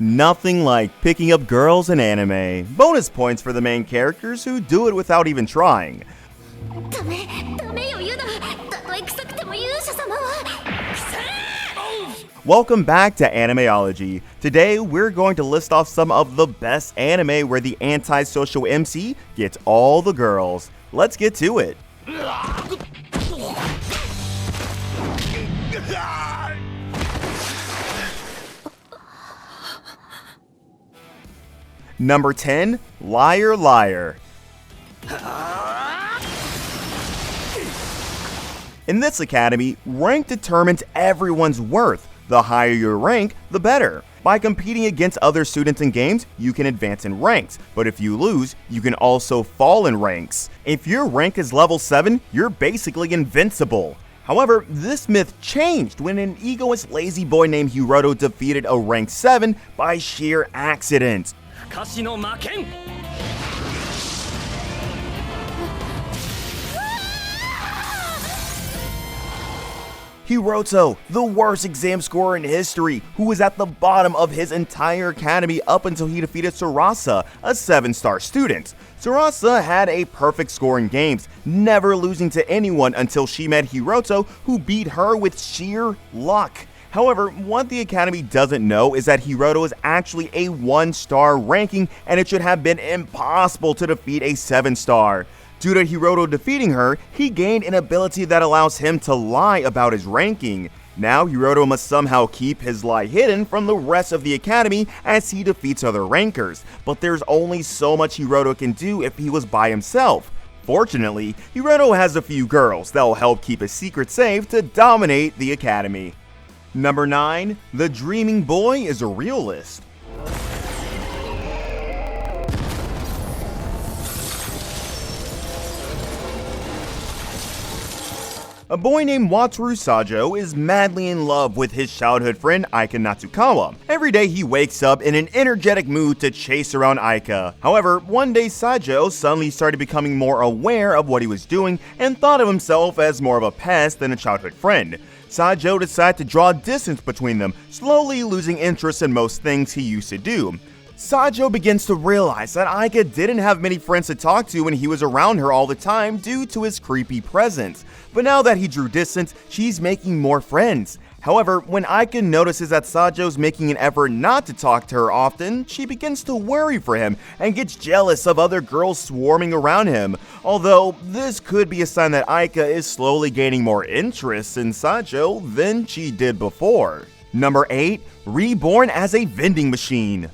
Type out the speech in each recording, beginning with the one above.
Nothing like picking up girls in anime. Bonus points for the main characters who do it without even trying. Welcome back to Animeology. Today we're going to list off some of the best anime where the antisocial MC gets all the girls. Let's get to it. Number 10, Liar Liar. In this academy, rank determines everyone's worth. The higher your rank, the better. By competing against other students in games, you can advance in ranks, but if you lose, you can also fall in ranks. If your rank is level 7, you're basically invincible. However, this myth changed when an egoist lazy boy named Hiroto defeated a rank 7 by sheer accident. Hiroto, the worst exam scorer in history, who was at the bottom of his entire academy up until he defeated Sarasa, a 7-star student. Sarasa had a perfect score in games, never losing to anyone until she met Hiroto, who beat her with sheer luck. However, what the Academy doesn't know is that Hiroto is actually a 1-star ranking, and it should have been impossible to defeat a 7-star. Due to Hiroto defeating her, he gained an ability that allows him to lie about his ranking. Now Hiroto must somehow keep his lie hidden from the rest of the Academy as he defeats other rankers, but there's only so much Hiroto can do if he was by himself. Fortunately, Hiroto has a few girls that will help keep his secret safe to dominate the Academy. Number 9, the dreaming boy is a realist. A boy named Wataru Sajo is madly in love with his childhood friend Aika Natsukawa. Every day he wakes up in an energetic mood to chase around Aika. However, one day Sajo suddenly started becoming more aware of what he was doing and thought of himself as more of a pest than a childhood friend. Sajo decided to draw distance between them, slowly losing interest in most things he used to do. Sajo begins to realize that Aika didn't have many friends to talk to when he was around her all the time due to his creepy presence. But now that he drew distance, she's making more friends. However, when Aika notices that Sajo's making an effort not to talk to her often, she begins to worry for him and gets jealous of other girls swarming around him. Although, this could be a sign that Aika is slowly gaining more interest in Sajo than she did before. Number 8, reborn as a vending machine.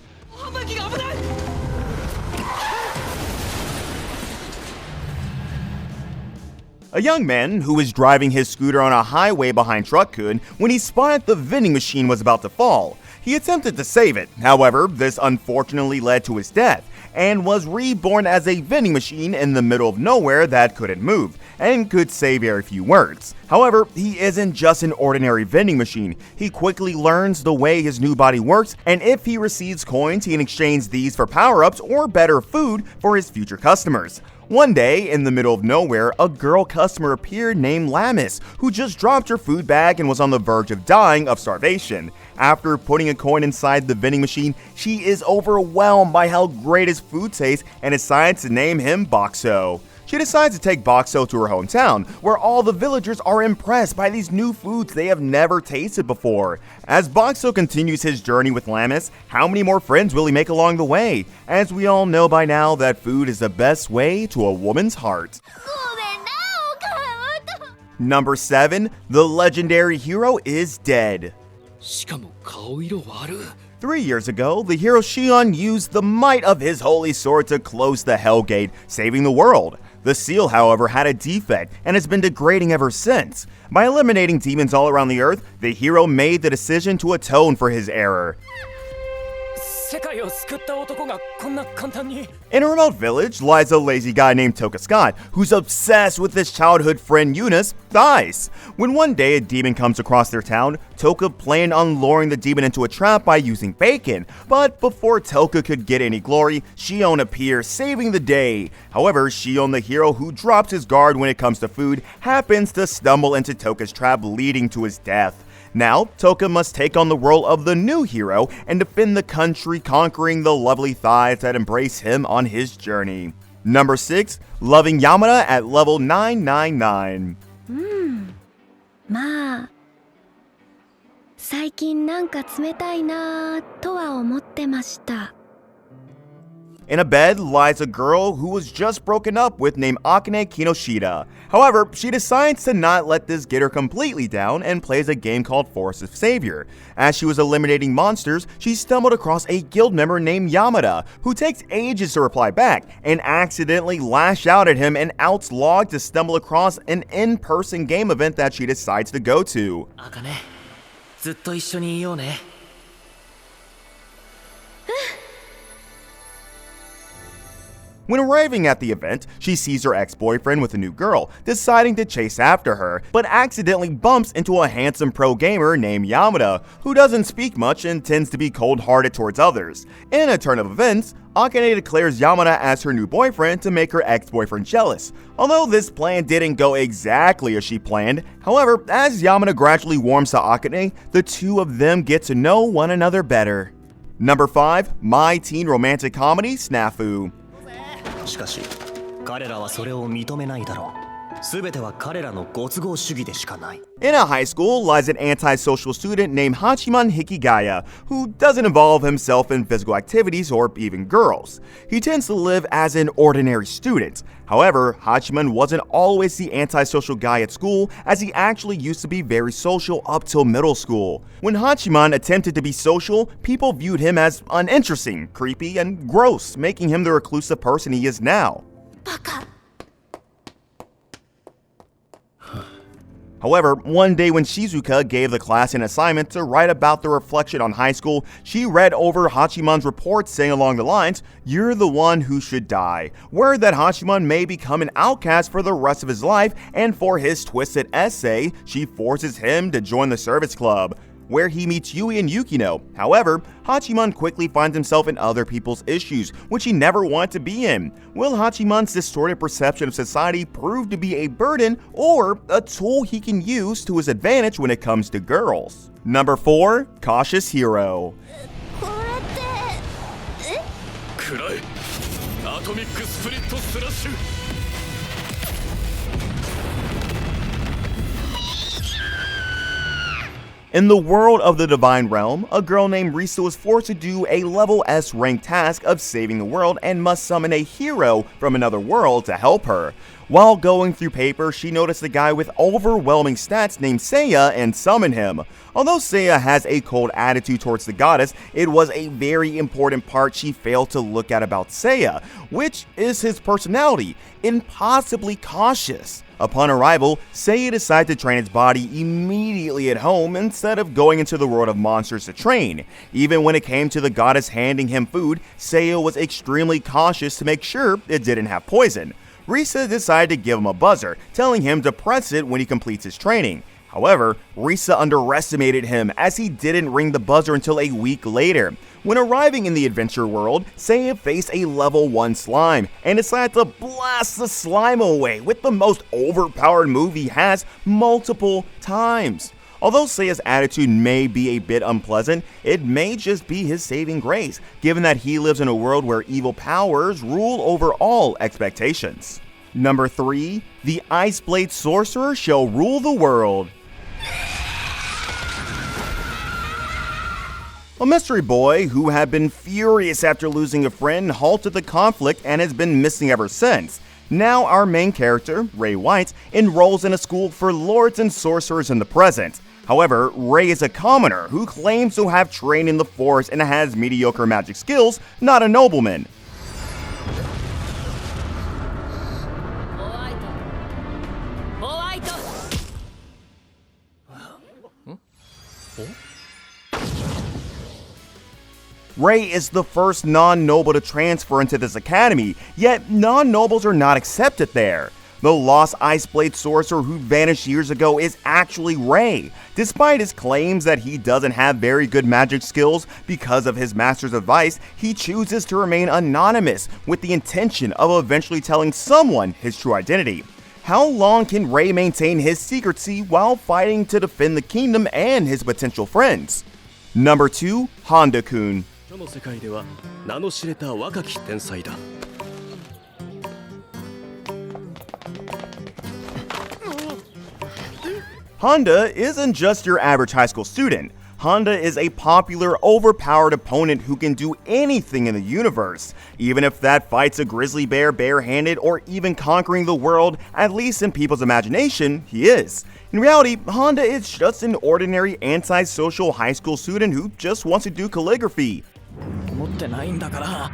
A young man who was driving his scooter on a highway behind Truck-kun when he spotted the vending machine was about to fall. He attempted to save it, however, this unfortunately led to his death, and was reborn as a vending machine in the middle of nowhere that couldn't move, and could say very few words. However, he isn't just an ordinary vending machine. He quickly learns the way his new body works, and if he receives coins, he can exchange these for power-ups or better food for his future customers. One day, in the middle of nowhere, a girl customer appeared named Lamis, who just dropped her food bag and was on the verge of dying of starvation. After putting a coin inside the vending machine, she is overwhelmed by how great his food tastes and decides to name him Boxo. She decides to take Boxo to her hometown, where all the villagers are impressed by these new foods they have never tasted before. As Boxo continues his journey with Lamis, how many more friends will he make along the way? As we all know by now that food is the best way to a woman's heart. Number 7, the legendary hero is dead. しかも顔色悪い。 3 years ago, the hero Shion used the might of his holy sword to close the Hell Gate, saving the world. The seal, however, had a defect and has been degrading ever since. By eliminating demons all around the earth, the hero made the decision to atone for his error. 世界を救った男がこんな簡単に。 In a remote village lies a lazy guy named Toka Scott, who's obsessed with his childhood friend Eunice, Thais. When one day a demon comes across their town, Toka planned on luring the demon into a trap by using bacon. But before Toka could get any glory, Shion appears, saving the day. However, Shion, the hero who drops his guard when it comes to food, happens to stumble into Toka's trap, leading to his death. Now, Toka must take on the role of the new hero and defend the country, conquering the lovely thighs that embrace him on his journey. Number 6, loving Yamada at level 999. まあ最近なんか冷たいなとは思ってました。 In a bed lies a girl who was just broken up with named Akane Kinoshita. However, she decides to not let this get her completely down and plays a game called Force of Savior. As she was eliminating monsters, she stumbled across a guild member named Yamada, who takes ages to reply back and accidentally lash out at him and outs Log to stumble across an in-person game event that she decides to go to. あかね、ずっと一緒にいようね。When arriving at the event, she sees her ex-boyfriend with a new girl, deciding to chase after her, but accidentally bumps into a handsome pro gamer named Yamada, who doesn't speak much and tends to be cold-hearted towards others. In a turn of events, Akane declares Yamada as her new boyfriend to make her ex-boyfriend jealous. Although this plan didn't go exactly as she planned, however, as Yamada gradually warms to Akane, the two of them get to know one another better. Number 5, My Teen Romantic Comedy Snafu. しかし彼らはそれを認めないだろう。全ては彼らのご都合主義でしかない。 In a high school lies an antisocial student named Hachiman Hikigaya, who doesn't involve himself in physical activities or even girls. He tends to live as an ordinary student. However, Hachiman wasn't always the antisocial guy at school, as he actually used to be very social up till middle school. When Hachiman attempted to be social, people viewed him as uninteresting, creepy, and gross, making him the reclusive person he is now. バカ。 However, one day when Shizuka gave the class an assignment to write about the reflection on high school, she read over Hachiman's report saying along the lines, "You're the one who should die." Word that Hachiman may become an outcast for the rest of his life, and for his twisted essay, she forces him to join the service club, where he meets Yui and Yukino. However, Hachiman quickly finds himself in other people's issues, which he never wanted to be in. Will Hachiman's distorted perception of society prove to be a burden or a tool he can use to his advantage when it comes to girls? Number 4, Cautious Hero. これってえ？くらえ。アトミックスプリットスラッシュ。 In the world of the Divine Realm, a girl named Risa was forced to do a level S rank task of saving the world and must summon a hero from another world to help her. While going through paper, she noticed a guy with overwhelming stats named Seiya and summoned him. Although Seiya has a cold attitude towards the goddess, it was a very important part she failed to look at about Seiya, which is his personality, impossibly cautious. Upon arrival, Seiya decided to train his body immediately at home instead of going into the world of monsters to train. Even when it came to the goddess handing him food, Seiya was extremely cautious to make sure it didn't have poison. Risa decided to give him a buzzer, telling him to press it when he completes his training. However, Risa underestimated him as he didn't ring the buzzer until a week later. When arriving in the adventure world, Seiya faced a level 1 slime and decided to blast the slime away with the most overpowered move he has multiple times. Although Seiya's attitude may be a bit unpleasant, it may just be his saving grace, given that he lives in a world where evil powers rule over all expectations. Number 3, the Ice Blade Sorcerer shall rule the world. A mystery boy who had been furious after losing a friend halted the conflict and has been missing ever since. Now our main character, Ray White, enrolls in a school for lords and sorcerers in the present. However, Ray is a commoner who claims to have trained in the forest and has mediocre magic skills, not a nobleman. Ray is the first non-noble to transfer into this academy, yet non-nobles are not accepted there. The lost Ice Blade Sorcerer who vanished years ago is actually Ray. Despite his claims that he doesn't have very good magic skills because of his master's advice, he chooses to remain anonymous with the intention of eventually telling someone his true identity. How long can Rei maintain his secrecy while fighting to defend the kingdom and his potential friends? Number 2, Honda-kun. 書の世界では名の知れた若き天才だ Honda isn't just your average high school student. Honda is a popular, overpowered opponent who can do anything in the universe. Even if that fight's a grizzly bear barehanded or even conquering the world, at least in people's imagination, he is. In reality, Honda is just an ordinary antisocial high school student who just wants to do calligraphy. 持ってないんだから。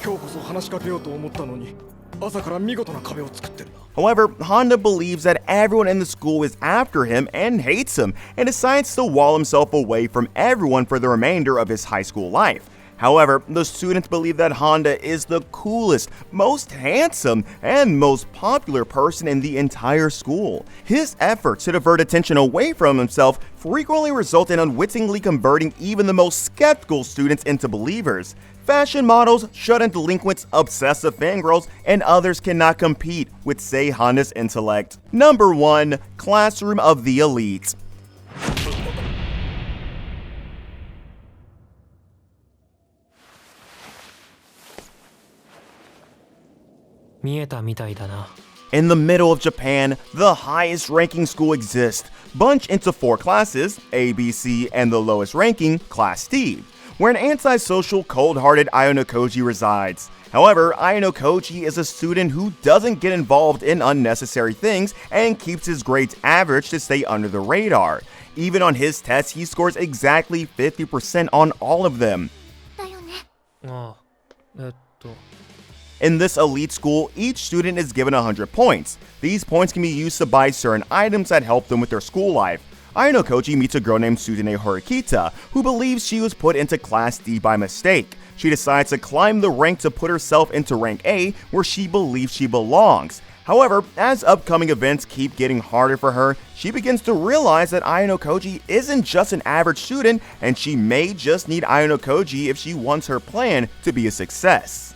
今日こそ話しかけようと思ったのに朝から見事な壁を作ってるな However, Honda believes that everyone in the school is after him and hates him, and decides to wall himself away from everyone for the remainder of his high school life. However, the students believe that Honda is the coolest, most handsome, and most popular person in the entire school. His efforts to divert attention away from himself frequently result in unwittingly converting even the most skeptical students into believers. Fashion models, shut-in delinquents, obsessive fangirls, and others cannot compete with Sei Honda's intellect. Number 1, Classroom of the Elite. In the middle of Japan, the highest ranking school exists, bunched into 4 classes, A, B, C, and the lowest ranking, Class D, where an antisocial, cold-hearted Ayanokoji resides. However, Ayanokoji is a student who doesn't get involved in unnecessary things and keeps his grades average to stay under the radar. Even on his tests, he scores exactly 50% on all of them. In this elite school, each student is given 100 points. These points can be used to buy certain items that help them with their school life. Ayanokoji meets a girl named Suzune Horikita, who believes she was put into Class D by mistake. She decides to climb the rank to put herself into rank A, where she believes she belongs. However, as upcoming events keep getting harder for her, she begins to realize that Ayanokoji isn't just an average student, and she may just need Ayanokoji if she wants her plan to be a success.